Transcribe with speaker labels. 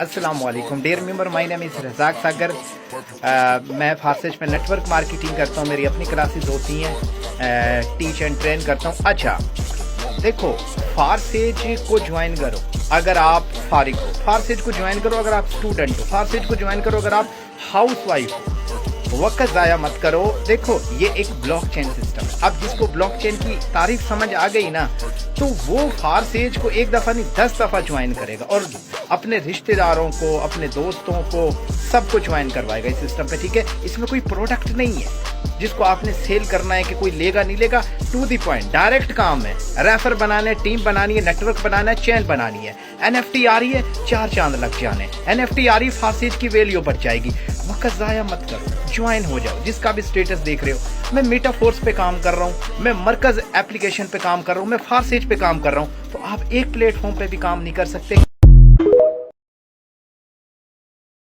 Speaker 1: अस्सलाम वालेकुम dear member, my name is Razak Sagar. मैं फारसेज में नेटवर्क मार्केटिंग करता हूँ। मेरी अपनी क्लासेस होती हैं, टीच एंड ट्रेन करता हूँ। अच्छा देखो, फारसेज को ज्वाइन करो अगर आप फारिग हो, फारसेज को ज्वाइन करो अगर आप स्टूडेंट हो, फारसेज को ज्वाइन करो अगर आप हाउस वाइफ हो। वक्त ज़ाया मत करो। देखो ये एक ब्लॉकचेन सिस्टम है। अब जिसको ब्लॉकचेन की तारीफ समझ आ गई ना, तो वो फारसेज को एक दफ़ा नहीं 10 दफ़ा ज्वाइन करेगा और अपने रिश्तेदारों को, अपने दोस्तों को, सबको ज्वाइन करवाएगा इस सिस्टम पे। ठीक है, इसमें कोई प्रोडक्ट नहीं है जिसको आपने सेल करना है कि कोई लेगा नहीं लेगा। टू दी पॉइंट डायरेक्ट काम है। रेफर बनाना है, टीम बनानी है, नेटवर्क बनाना है, चैन बनानी है। NFT आ रही है, 4 चांद लग जाने। NFT आ रही है, फारसेज की वैल्यू बढ़ जाएगी। वक्त ज़ाया मत करो, ज्वाइन हो जाओ। जिसका भी स्टेटस देख रहे हो, मैं मेटाफोर्स पे काम कर रहा हूँ, मैं मरकज एप्लीकेशन पे काम कर रहा हूँ, मैं फारसेज पे काम कर रहा हूँ, तो आप एक प्लेटफॉर्म पे भी काम नहीं कर सकते।